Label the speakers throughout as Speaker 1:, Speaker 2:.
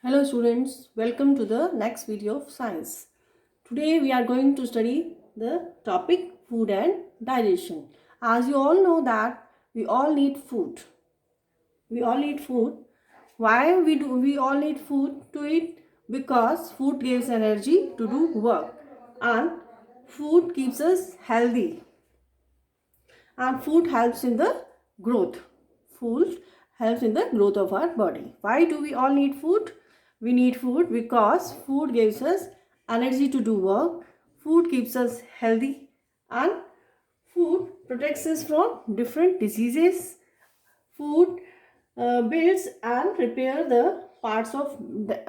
Speaker 1: Hello students, welcome to the next video of science. Today we are going to study the topic food and digestion. As you all know that we all need food. We all need food. Why we all need food to eat? Because food gives energy to do work and food keeps us healthy and food helps in the growth. Food helps in the growth of our body. Why do we all need food? We need food because food gives us energy to do work, food keeps us healthy, and food protects us from different diseases. Food builds and repair the parts of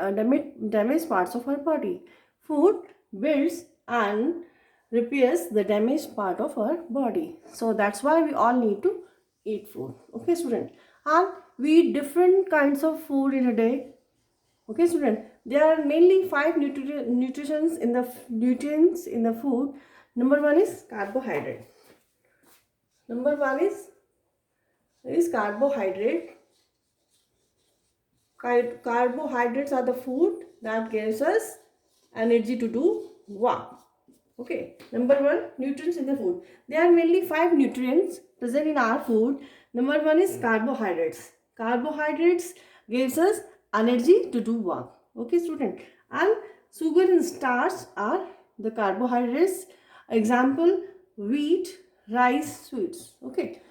Speaker 1: damaged parts of our body. Food builds and repairs the damaged part of our body. So that's why we all need to eat food. Okay, student. And we eat different kinds of food in a day. Okay, student. There are mainly five nutrients in the food. Number one is carbohydrate. Number one is carbohydrate. Carbohydrates are the food that gives us energy to do work. Okay, number one, nutrients in the food. There are mainly five nutrients present in our food. Number one is carbohydrates. Carbohydrates gives us energy to do work. Okay, student. And sugar and starch are the carbohydrates. Example, wheat, rice, sweets. Okay.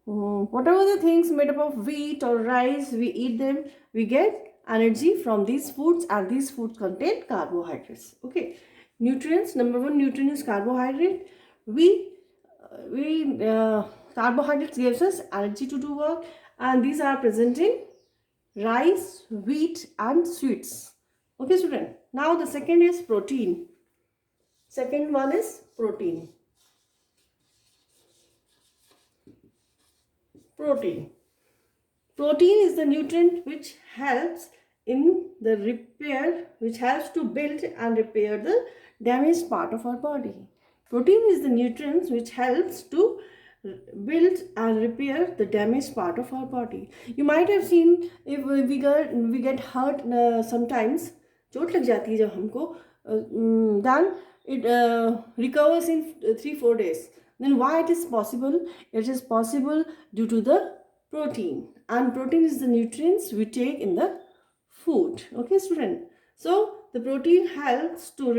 Speaker 1: Whatever the things made up of wheat or rice, we eat them, we get energy from these foods, and these foods contain carbohydrates. Okay, nutrients. Number one nutrient is carbohydrate. We carbohydrates gives us energy to do work, and these are present in rice, wheat, and sweets. Okay, student. Now the second is protein. Second one is protein. Protein. Protein is the nutrient which helps in the repair, which helps to build and repair the damaged part of our body. Protein is the nutrient which helps to build and repair the damaged part of our body. You might have seen if we get hurt sometimes, चोट लग जाती है जब हमको, then it recovers in 3-4 days. Then why it is possible? It is possible due to the protein, and protein is the nutrients we take in the food. Okay, student. So the protein helps to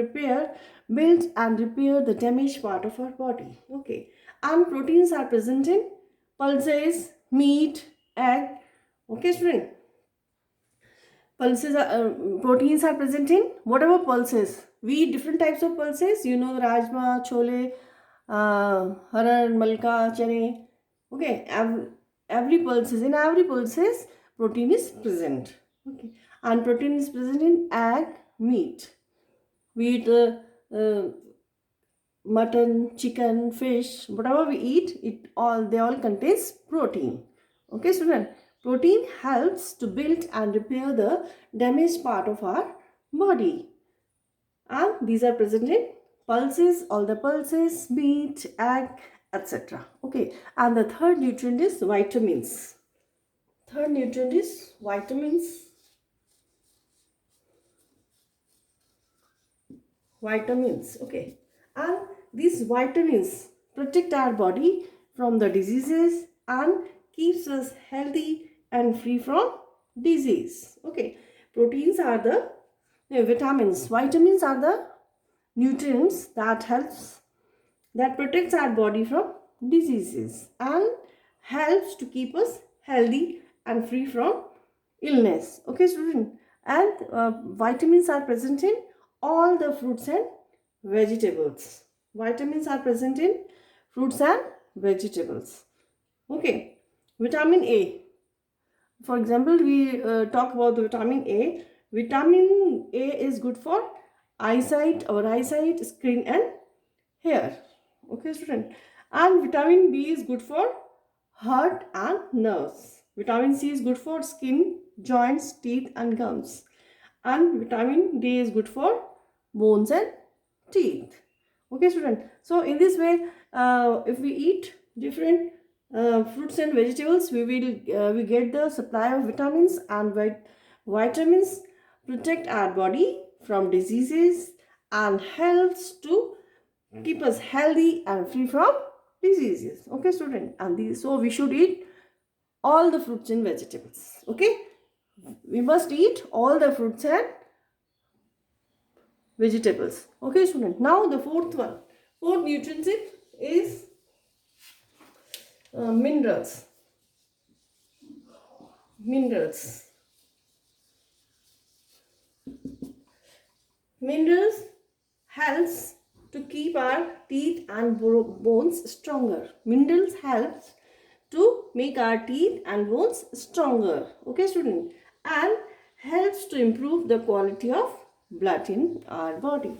Speaker 1: build and repair the damaged part of our body. Okay, and proteins are present in pulses, meat, egg. Okay, student. Proteins are present in whatever pulses. We eat different types of pulses. You know, rajma, chole, haran, malka, chane. Okay, every pulses protein is present. Okay, and protein is present in egg, meat. We eat mutton, chicken, fish, whatever we eat, they all contains protein. Okay, student. Protein helps to build and repair the damaged part of our body, and these are present in pulses, all the pulses, meat, egg, etc. Okay, and the third nutrient is vitamins. Third nutrient is vitamins. Vitamins. Okay, and these vitamins protect our body from the diseases and keeps us healthy and free from disease. Okay, proteins are the vitamins. Vitamins are the nutrients that protects our body from diseases and helps to keep us healthy and free from illness. Okay, student. And vitamins are present in all the fruits and vegetables. Vitamins are present in fruits and vegetables. Okay, vitamin A. For example, we talk about the vitamin A. Vitamin A is good for eyesight, skin and hair. Okay, student. And vitamin B is good for heart and nerves. Vitamin C is good for skin, joints, teeth and gums. And vitamin D is good for bones and teeth. Okay, student. So in this way, if we eat different fruits and vegetables, we get the supply of vitamins, and vitamins protect our body from diseases and helps to keep us healthy and free from diseases. Okay, student, and so we should eat all the fruits and vegetables. Okay, we must eat all the fruits and vegetables. Okay, student. Now the fourth nutrient is minerals. Minerals helps to keep our teeth and bones stronger. Minerals helps to make our teeth and bones stronger. Okay, student, and helps to improve the quality of blood in our body.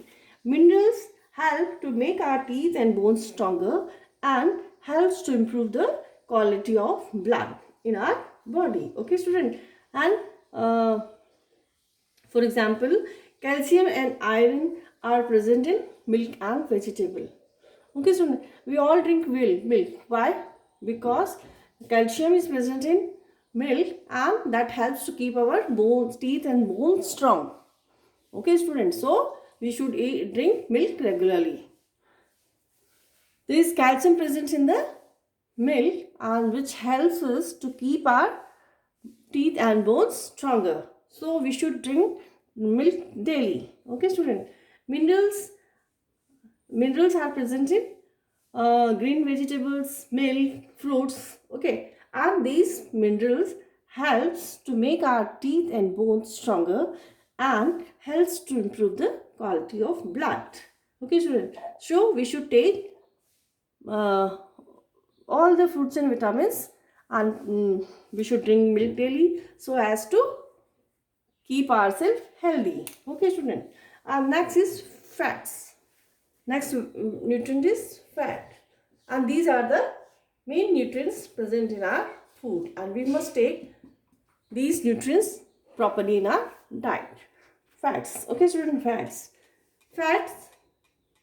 Speaker 1: Minerals help to make our teeth and bones stronger and helps to improve the quality of blood in our body. Okay, student, and for example, calcium and iron are present in milk and vegetable. Okay, so we all drink milk. Why? Because calcium is present in milk and that helps to keep our bones, teeth and bones strong. Okay, students. So we should drink milk regularly. There is calcium present in the milk and which helps us to keep our teeth and bones stronger. So we should drink milk daily. Okay, student. Minerals are present in green vegetables, milk, fruits. Okay, and these minerals helps to make our teeth and bones stronger and helps to improve the quality of blood. Okay, student. So we should take all the fruits and vitamins, and we should drink milk daily so as to keep ourselves healthy. Okay, student. Next is fats. Next nutrient is fat, and these are the main nutrients present in our food, and we must take these nutrients properly in our diet. Fats. Okay, student. Fats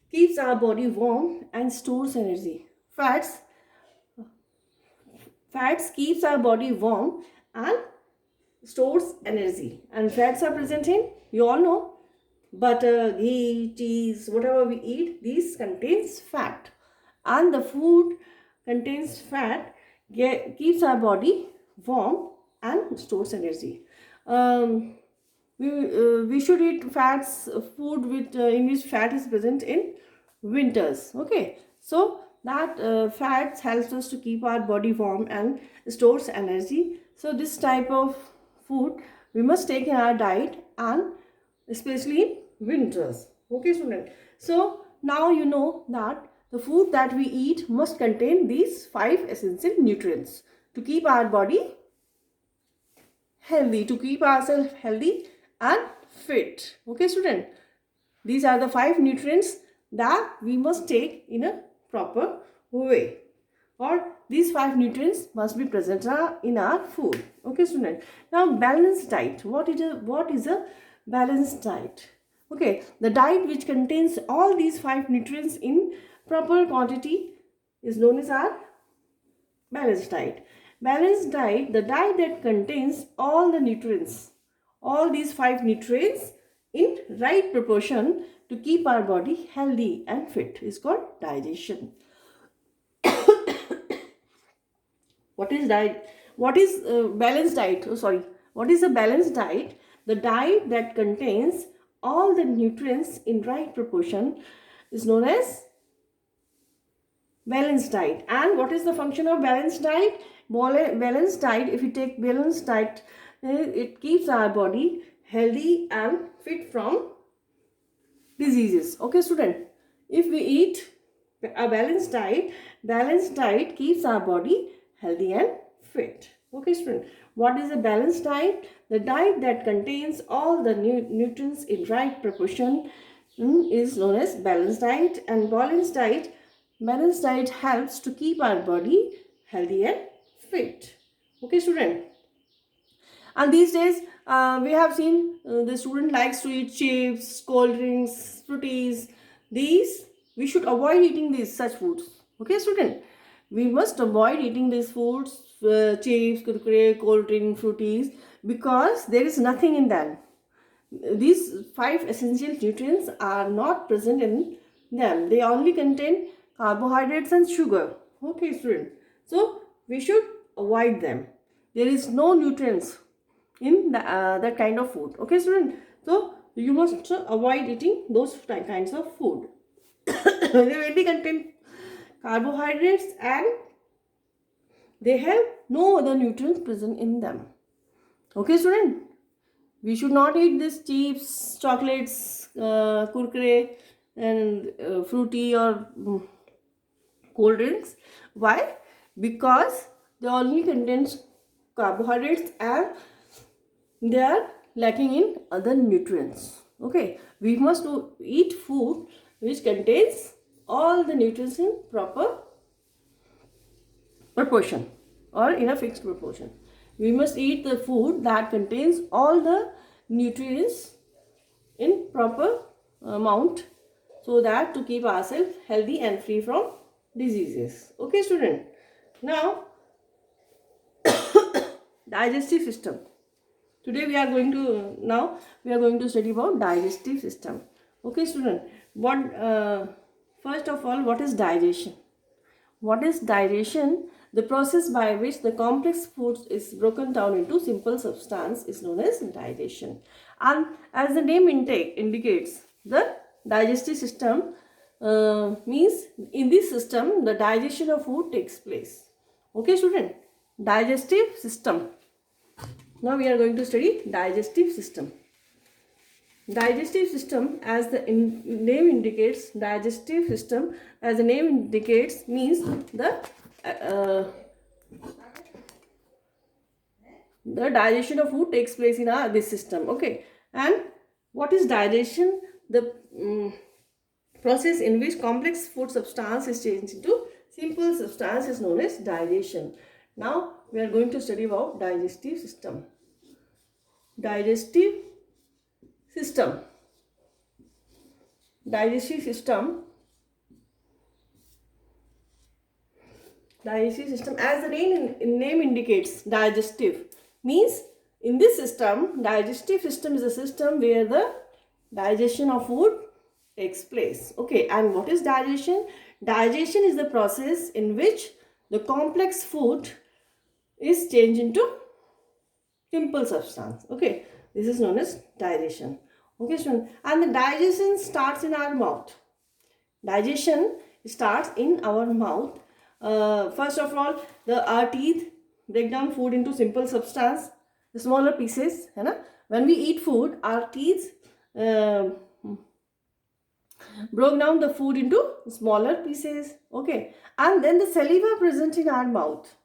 Speaker 1: keeps our body warm and stores energy. Fats keeps our body warm and stores energy, and fats are present in, you all know, butter, ghee, cheese, whatever we eat, these contains fat, and the food contains fat keeps our body warm and stores energy. We should eat food with in which fat is present in winters. Okay, so that fats helps us to keep our body warm and stores energy. So this type of food we must take in our diet, and especially in winters. Okay, student. So now you know that the food that we eat must contain these 5 essential nutrients to keep our body healthy, to keep ourselves healthy and fit. Okay, student. These are the 5 nutrients that we must take in a proper way, or these 5 nutrients must be present in our food. Okay, student. Now, balanced diet. What is a balanced diet? Okay, the diet which contains all these 5 nutrients in proper quantity is known as our balanced diet. Balanced diet, the diet that contains all the nutrients, all these 5 nutrients in right proportion to keep our body healthy and fit, is called digestion. What is diet? What is balanced diet? What is a balanced diet? The diet that contains all the nutrients in right proportion is known as balanced diet. And what is the function of balanced diet? Balanced diet, if you take balanced diet, it keeps our body healthy and fit from diseases. Okay, student. If we eat a balanced diet keeps our body healthy and fit. Okay, student. What is a balanced diet? The diet that contains all the nutrients in right proportion is known as balanced diet. And balanced diet helps to keep our body healthy and fit. Okay, student. And these days we have seen the student likes to eat chips, cold drinks, fruities. These we should avoid eating these such foods. Okay, student. We must avoid eating these foods, chips, kurkure, cold drink, fruities, because there is nothing in them. these 5 essential nutrients are not present in them. They only contain carbohydrates and sugar. Okay, student. So we should avoid them. There is no nutrients in that kind of food. Okay, student. So you must avoid eating those kinds of food. They mainly contain carbohydrates and they have no other nutrients present in them. Okay, student. We should not eat these chips, chocolates, kurkure, and fruity or cold drinks. Why? Because they only contains carbohydrates and they are lacking in other nutrients. Okay, we must eat food which contains all the nutrients in proper proportion or in a fixed proportion. We must eat the food that contains all the nutrients in proper amount, so that to keep ourselves healthy and free from diseases. Okay, student. Now, digestive system. Today we are going to study about digestive system. Okay, student. First of all, what is digestion? What is digestion? The process by which the complex food is broken down into simple substance is known as digestion. And as the name indicates, the digestive system means in this system the digestion of food takes place. Okay, student. Digestive system. Now we are going to study digestive system. Digestive system, as the name indicates, digestive system, as the name indicates, means the digestion of food takes place in this system. Okay, and what is digestion? The process in which complex food substance is changed into simple substance is known as digestion. Now we are going to study about digestive system. Digestive system. Digestive system. Digestive system, as the name indicates, digestive means in this system, digestive system is a system where the digestion of food takes place. Okay, and what is digestion? Digestion is the process in which the complex food is changed into simple substance. Okay, this is known as digestion. Okay, student, and the digestion starts in our mouth. Digestion starts in our mouth. First of all, our teeth break down food into simple substance, the smaller pieces. When we eat food, our teeth broke down the food into smaller pieces. Okay, and then the saliva present in our mouth.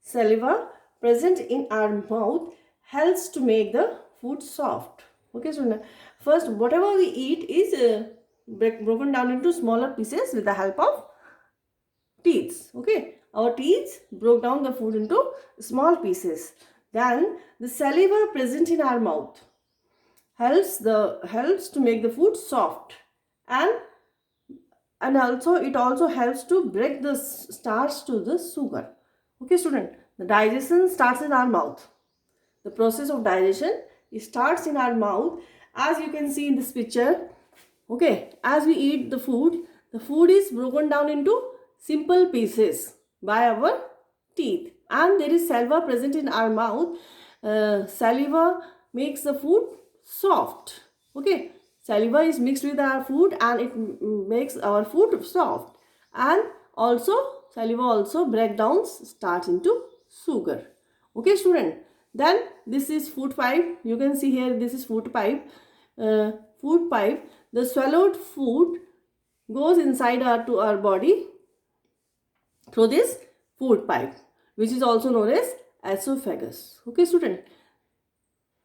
Speaker 1: Saliva present in our mouth helps to make the food soft. Okay, so first whatever we eat is broken down into smaller pieces with the help of teeth. Okay, our teeth broke down the food into small pieces. Then the saliva present in our mouth helps to make the food soft, and also it also helps to break the starch to the sugar. Okay, student, the digestion starts in our mouth. The process of digestion starts in our mouth, as you can see in this picture. Okay, as we eat the food is broken down into simple pieces by our teeth, and there is saliva present in our mouth. Saliva makes the food soft. Okay, saliva is mixed with our food and it makes our food soft, and also saliva also breaks down starch into sugar. Okay, student, then this is food pipe. You can see here, this is food pipe. Food pipe, the swallowed food goes inside our body through this food pipe, which is also known as esophagus. Okay, student,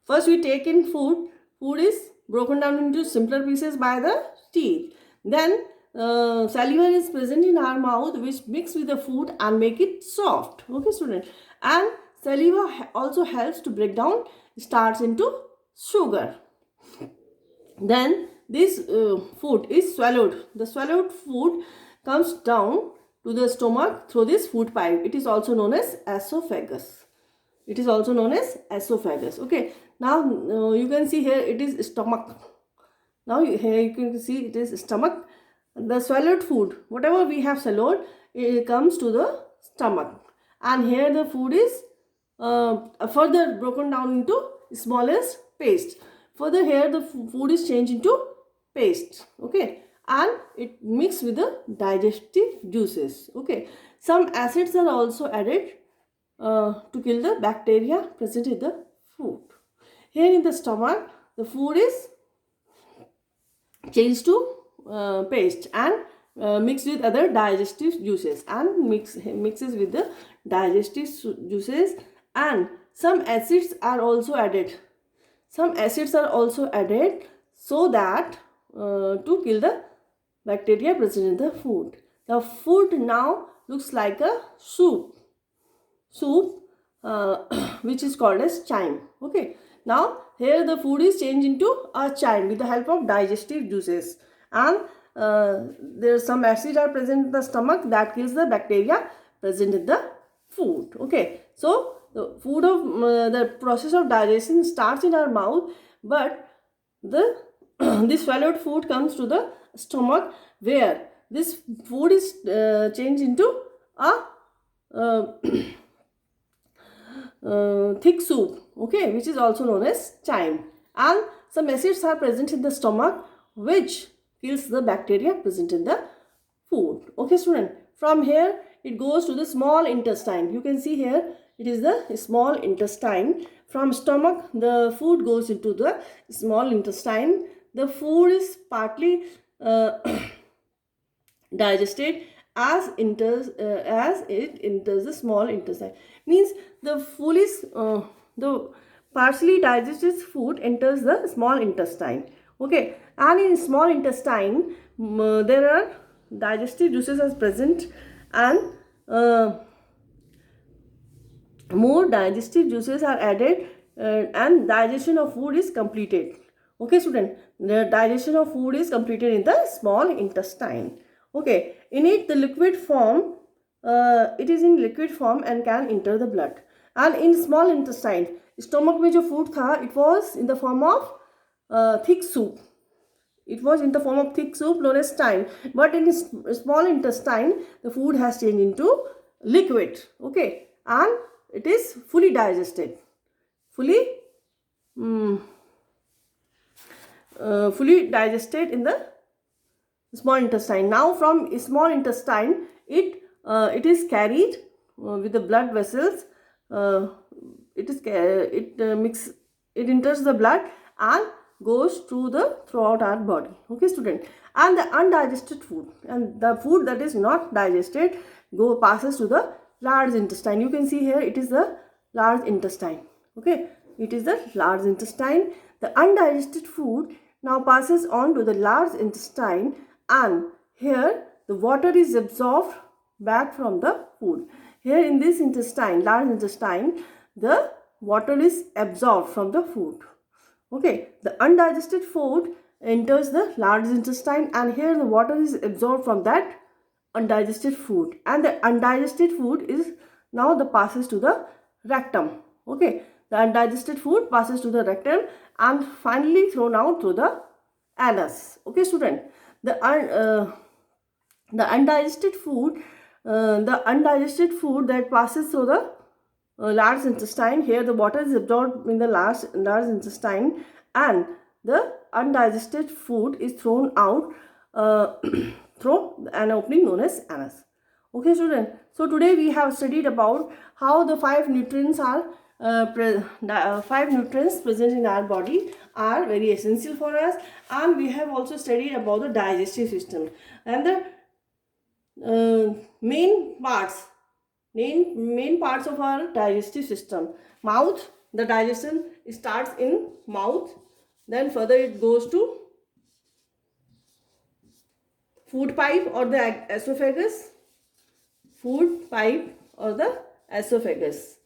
Speaker 1: first we take in food is broken down into simpler pieces by the teeth. Then saliva is present in our mouth, which mix with the food and make it soft. Okay, student, and saliva also helps to break down starch into sugar. Then this food is swallowed. The swallowed food comes down to the stomach through this food pipe. It is also known as esophagus. It is also known as esophagus. Okay, now you can see here it is stomach. Now here you can see it is stomach. The swallowed food, whatever we have swallowed, it comes to the stomach, and here the food is further broken down into smallest paste. Further here the food is changed into paste. Okay, and it mixed with the digestive juices. Okay, some acids are also added to kill the bacteria present in the food. Here in the stomach, the food is changed to paste and mixed with other digestive juices, and mixes with the digestive juices, and some acids are also added. Some acids are also added so that to kill the bacteria present in the food. The food now looks like a soup which is called as chyme. Okay, now here the food is changed into a chyme with the help of digestive juices, and there some acids are present in the stomach that kills the bacteria present in the food. Okay, so the food of the process of digestion starts in our mouth, but the this swallowed food comes to the stomach, where this food is changed into a thick soup, okay, which is also known as chyme, and some acids are present in the stomach which kills the bacteria present in the food. Okay student, from here it goes to the small intestine. You can see here it is the small intestine. From stomach the food goes into the small intestine. The food is partly digested as it enters the small intestine. Means the food is the partially digested food enters the small intestine. Okay, and in small intestine there are digestive juices are present, and more digestive juices are added, and digestion of food is completed. Okay student, the digestion of food is completed in the small intestine. Okay, in it the liquid form, it is in liquid form and can enter the blood. And in small intestine, stomach में जो food था, it was in the form of thick soup. It was in the form of thick soup known as chyme. But in small intestine, the food has changed into liquid. Okay, and it is fully digested, fully digested in the small intestine. Now from small intestine it is carried with the blood vessels. It enters the blood and goes throughout our body. Okay student, and the undigested food and the food that is not digested passes to the large intestine. You can see here it is the large intestine. Okay, it is the large intestine. The undigested food now passes on to the large intestine, and here the water is absorbed back from the food. Here in this intestine, large intestine, the water is absorbed from the food. Okay, the undigested food enters the large intestine, and here the water is absorbed from that undigested food, and the undigested food is now the passes to the rectum. Okay, the undigested food passes to the rectum and finally thrown out through the anus. Okay student, the undigested food that passes through the large intestine, here the water is absorbed in the large intestine, and the undigested food is thrown out through an opening known as anus. Okay student, so today we have studied about how the five nutrients present in our body are very essential for us, and we have also studied about the digestive system and the main parts of our digestive system. Mouth, the digestion starts in mouth, then further it goes to food pipe or the esophagus. Food pipe or the esophagus.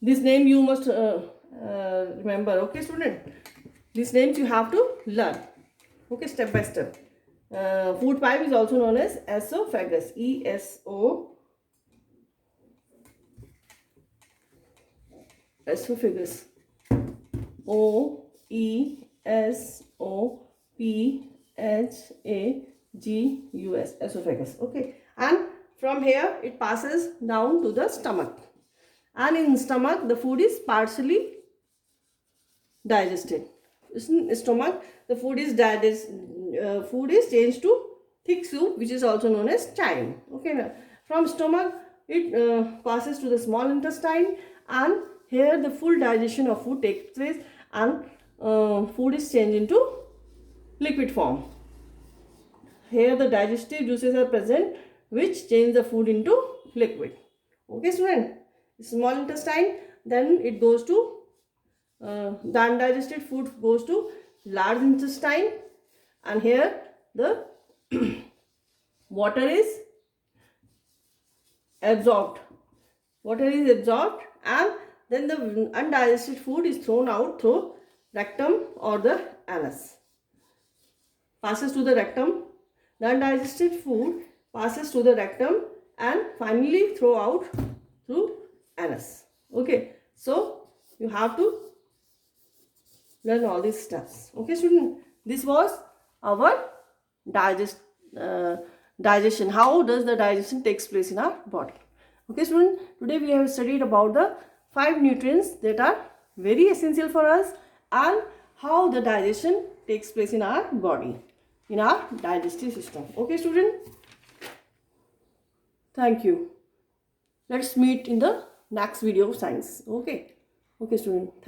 Speaker 1: This name you must remember. Okay student, these names you have to learn, okay, step by step. Food pipe is also known as esophagus. esophagus. OESOPHAGUS, esophagus. Okay, and from here it passes down to the stomach, and in stomach the food is partially digested. In stomach the food is changed to thick soup, which is also known as chyme. Okay, now from stomach it passes to the small intestine, and here the full digestion of food takes place, and food is changed into liquid form. Here the digestive juices are present which change the food into liquid. Okay student, small intestine, then it goes to the undigested food goes to large intestine, and here the water is absorbed. And then the undigested food is thrown out through rectum or the anus. Passes to the rectum. The undigested food passes to the rectum and finally throw out through anus. Okay, so you have to learn all these steps. Okay student, this was our digestion. How does the digestion takes place in our body? Okay student, today we have studied about the 5 nutrients that are very essential for us and how the digestion takes place in our body, in our digestive system. Okay student, thank you. Let's meet in the next video of science. Okay student.